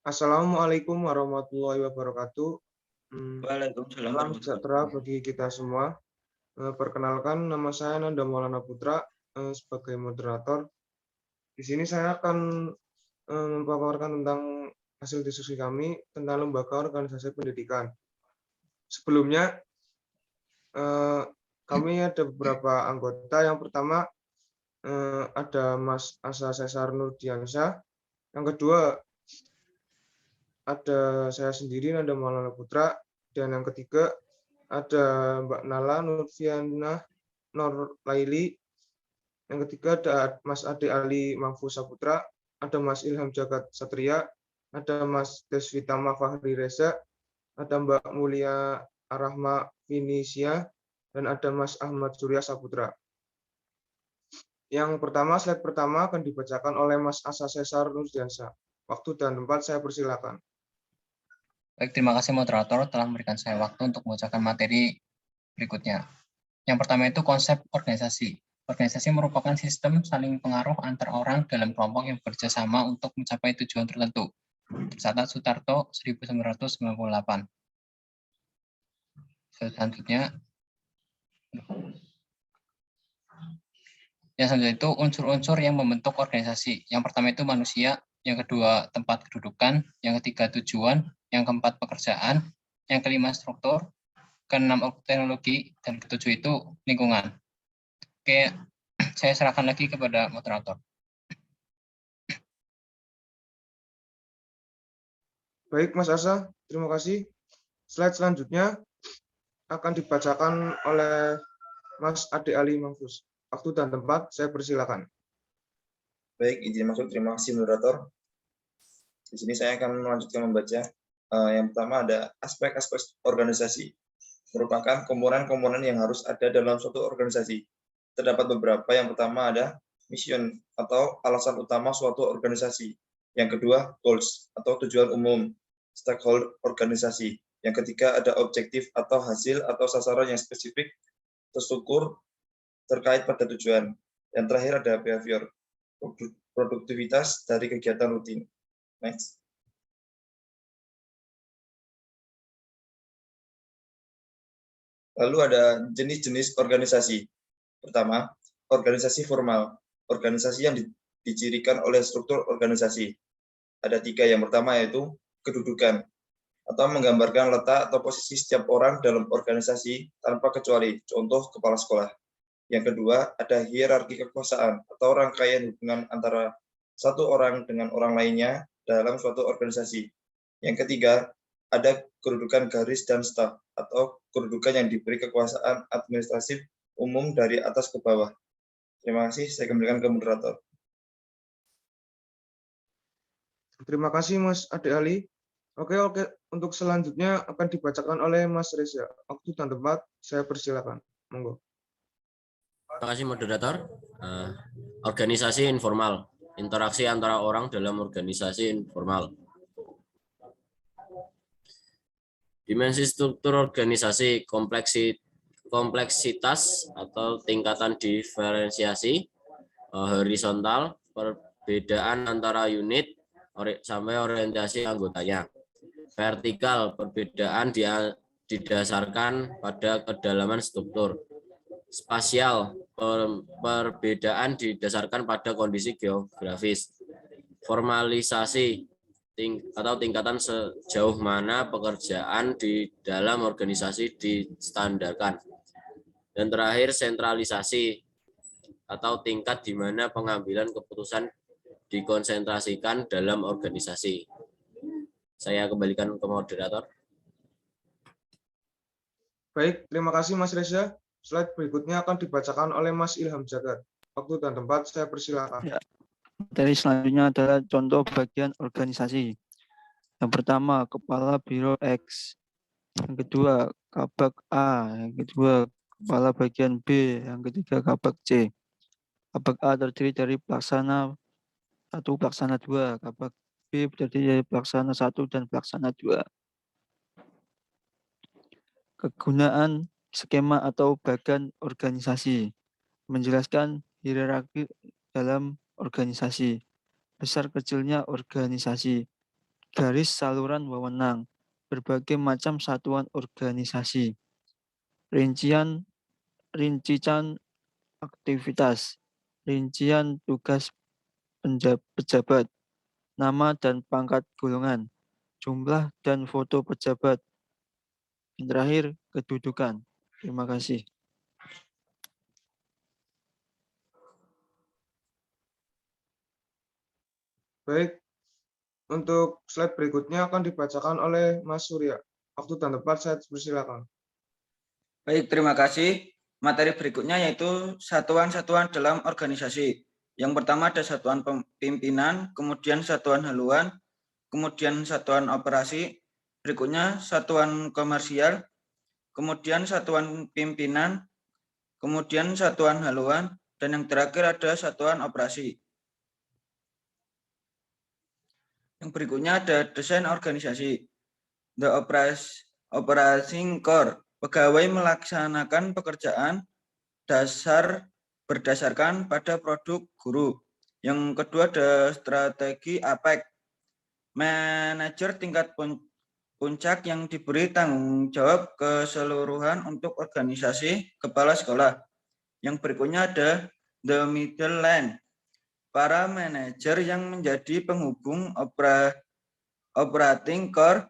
Assalamualaikum warahmatullahi wabarakatuh. Waalaikumsalam Salam warahmatullahi sejahtera wabarakatuh. bagi kita semua. Perkenalkan, nama saya Nanda Maulana Putra sebagai moderator. Di sini saya akan memaparkan tentang hasil diskusi kami tentang lembaga organisasi pendidikan. Sebelumnya, kami ada beberapa anggota. Yang pertama ada Mas Asa Cesar Nurdiansyah. Yang kedua ada saya sendiri Nanda Maulana Putra, dan yang ketiga ada Mbak Nala Nurfiana Laili. Yang ketiga ada Mas Ade Ali Mahfuz Saputra, ada Mas Ilham Jagat Satria, ada Mas Deswitama Fahri Reza, ada Mbak Mulia Arahma Vinisia, dan ada Mas Ahmad Surya Saputra. Yang pertama, slide pertama akan dibacakan oleh Mas Asa Cesar Nurdiansyah. Waktu dan tempat saya persilakan. Baik, terima kasih moderator telah memberikan saya waktu untuk membacakan materi berikutnya. Yang pertama itu konsep organisasi. Organisasi merupakan sistem saling pengaruh antar orang dalam kelompok yang bekerja sama untuk mencapai tujuan tertentu. Tercatat Sutarto 1998. Selanjutnya, itu unsur-unsur yang membentuk organisasi. Yang pertama itu manusia, yang kedua tempat kedudukan, yang ketiga tujuan, yang keempat pekerjaan, yang kelima struktur, keenam teknologi, dan ketujuh itu lingkungan. Oke, saya serahkan lagi kepada moderator. Baik, Mas Asa, terima kasih. Slide selanjutnya akan dibacakan oleh Mas Ade Ali Mahfuz. Waktu dan tempat saya persilakan. Baik, izin masuk. Terima kasih moderator. Di sini saya akan melanjutkan membaca. Yang pertama ada aspek-aspek organisasi. Merupakan komponen-komponen yang harus ada dalam suatu organisasi. Terdapat beberapa. Yang pertama ada mission atau alasan utama suatu organisasi. Yang kedua goals atau tujuan umum, stakeholder organisasi. Yang ketiga ada objektif atau hasil atau sasaran yang spesifik, terstruktur terkait pada tujuan. Yang terakhir ada behavior, produktivitas dari kegiatan rutin. Next. Lalu ada jenis-jenis organisasi. Pertama, organisasi formal. Organisasi yang dicirikan oleh struktur organisasi. Ada tiga. Yang pertama yaitu kedudukan, atau menggambarkan letak atau posisi setiap orang dalam organisasi tanpa kecuali, contoh kepala sekolah. Yang kedua, ada hierarki kekuasaan atau rangkaian hubungan antara satu orang dengan orang lainnya dalam suatu organisasi. Yang ketiga, ada kedudukan garis dan staf atau kedudukan yang diberi kekuasaan administratif umum dari atas ke bawah. Terima kasih, saya kembalikan ke moderator. Terima kasih Mas Ade Ali. Oke, untuk selanjutnya akan dibacakan oleh Mas Reza. Waktu dan tempat saya persilakan. Monggo. Terima kasih moderator. Organisasi informal, interaksi antara orang dalam organisasi informal. Dimensi struktur organisasi, kompleksitas atau tingkatan diferensiasi, horizontal, perbedaan antara unit sampai orientasi anggotanya. Vertikal, perbedaan didasarkan pada kedalaman struktur. Spasial, perbedaan didasarkan pada kondisi geografis. Formalisasi atau tingkatan sejauh mana pekerjaan di dalam organisasi distandarkan. Dan terakhir sentralisasi atau tingkat di mana pengambilan keputusan dikonsentrasikan dalam organisasi. Saya kembalikan ke moderator. Baik, terima kasih Mas Reza. Slide berikutnya akan dibacakan oleh Mas Ilham Jagat. Waktu dan tempat saya persilakan. Ya. Materi selanjutnya adalah contoh bagian organisasi. Yang pertama, Kepala Biro X. Yang kedua, Kabag A. Yang kedua, Kepala Bagian B. Yang ketiga, Kabag C. Kabag A terdiri dari pelaksana 1, pelaksana 2. Kabag B terdiri dari pelaksana 1 dan pelaksana 2. Kegunaan skema atau bagan organisasi. Menjelaskan hierarki dalam organisasi. Besar kecilnya organisasi. garis saluran wewenang, berbagai macam satuan organisasi, rincian aktivitas, rincian tugas pejabat, nama dan pangkat golongan, jumlah dan foto pejabat, dan terakhir kedudukan. Terima kasih. Baik, untuk slide berikutnya akan dibacakan oleh Mas Surya. Waktu dan tempat saya persilakan. Baik, terima kasih. Materi berikutnya yaitu satuan-satuan dalam organisasi. Yang pertama ada satuan pimpinan, kemudian satuan haluan, kemudian satuan operasi, berikutnya satuan komersial, kemudian satuan pimpinan, kemudian satuan haluan, dan yang terakhir ada satuan operasi. Yang berikutnya ada desain organisasi. The Operating Core, pegawai melaksanakan pekerjaan dasar berdasarkan pada produk guru. Yang kedua ada strategi APEC, manajer tingkat puncak yang diberi tanggung jawab keseluruhan untuk organisasi kepala sekolah. Yang berikutnya ada the middle line, para manajer yang menjadi penghubung operating core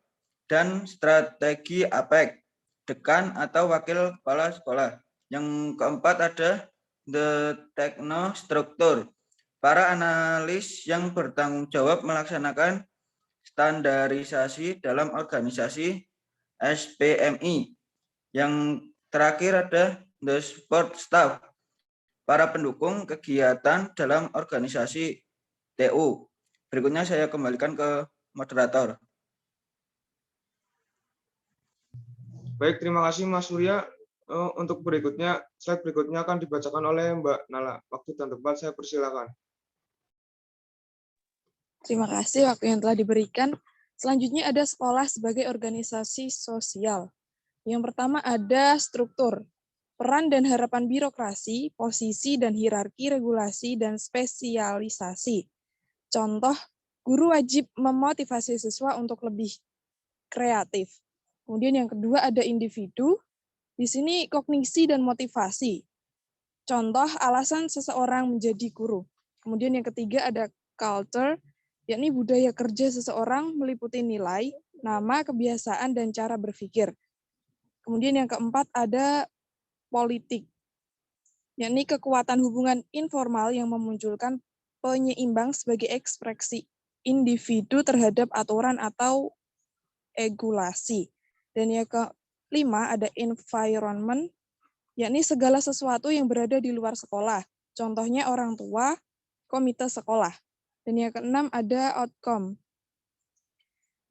dan strategi APEC, dekan atau wakil kepala sekolah. Yang keempat ada the technostruktur, para analis yang bertanggung jawab melaksanakan standarisasi dalam organisasi SPMI. Yang terakhir ada the support staff, para pendukung kegiatan dalam organisasi TU. Berikutnya saya kembalikan ke moderator. Baik, terima kasih Mas Surya. Untuk berikutnya, slide berikutnya akan dibacakan oleh Mbak Nala. Waktu dan tempat saya persilakan. Terima kasih waktu yang telah diberikan. Selanjutnya ada sekolah sebagai organisasi sosial. Yang pertama ada struktur, peran dan harapan birokrasi, posisi dan hierarki regulasi dan spesialisasi. Contoh, guru wajib memotivasi siswa untuk lebih kreatif. Kemudian yang kedua ada individu, di sini kognisi dan motivasi. Contoh, alasan seseorang menjadi guru. Kemudian yang ketiga ada culture, yakni budaya kerja seseorang meliputi nilai, nama, kebiasaan, dan cara berpikir. Kemudian yang keempat ada politik, yakni kekuatan hubungan informal yang memunculkan penyeimbang sebagai ekspresi individu terhadap aturan atau regulasi. Dan yang kelima ada environment, yakni segala sesuatu yang berada di luar sekolah. Contohnya orang tua, komite sekolah. Dan yang keenam ada outcome,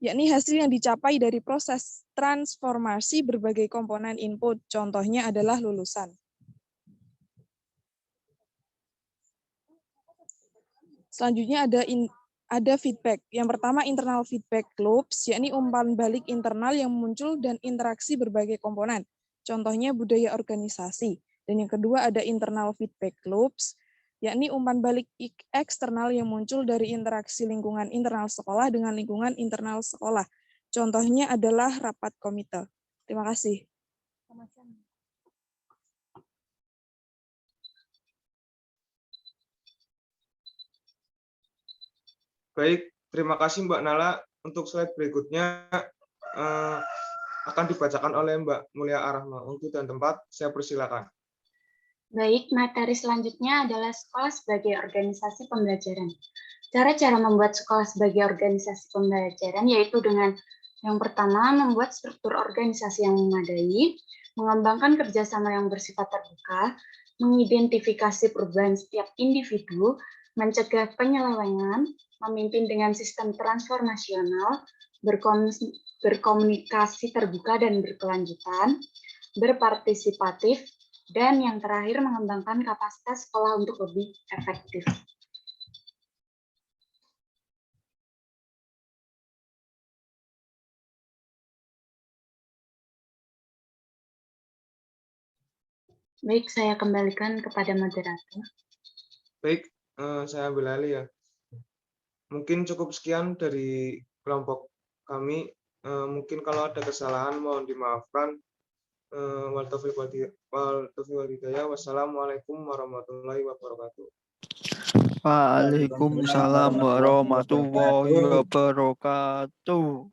yakni hasil yang dicapai dari proses transformasi berbagai komponen input. Contohnya adalah lulusan. Selanjutnya ada feedback. Yang pertama internal feedback loops, yakni umpan balik internal yang muncul dan interaksi berbagai komponen. Contohnya budaya organisasi. Dan yang kedua ada internal feedback loops, yakni umpan balik eksternal yang muncul dari interaksi lingkungan internal sekolah dengan lingkungan internal sekolah. Contohnya adalah rapat komite. Terima kasih. Baik, terima kasih Mbak Nala. Untuk slide berikutnya akan dibacakan oleh Mbak Mulia Arahma. Untuk dan tempat, saya persilakan. Baik, materi selanjutnya adalah sekolah sebagai organisasi pembelajaran. Cara-cara membuat sekolah sebagai organisasi pembelajaran yaitu dengan yang pertama, membuat struktur organisasi yang memadai, mengembangkan kerjasama yang bersifat terbuka, mengidentifikasi perubahan setiap individu, mencegah penyelewengan, memimpin dengan sistem transformasional, berkomunikasi terbuka dan berkelanjutan, berpartisipatif, dan yang terakhir mengembangkan kapasitas sekolah untuk lebih efektif. Baik, saya kembalikan kepada moderator. Baik, saya ambil alih ya. Mungkin cukup sekian dari kelompok kami. Mungkin kalau ada kesalahan mohon dimaafkan. Wal taufiq wal hidayah. Wassalamualaikum warahmatullahi wabarakatuh. Waalaikumsalam warahmatullahi wabarakatuh.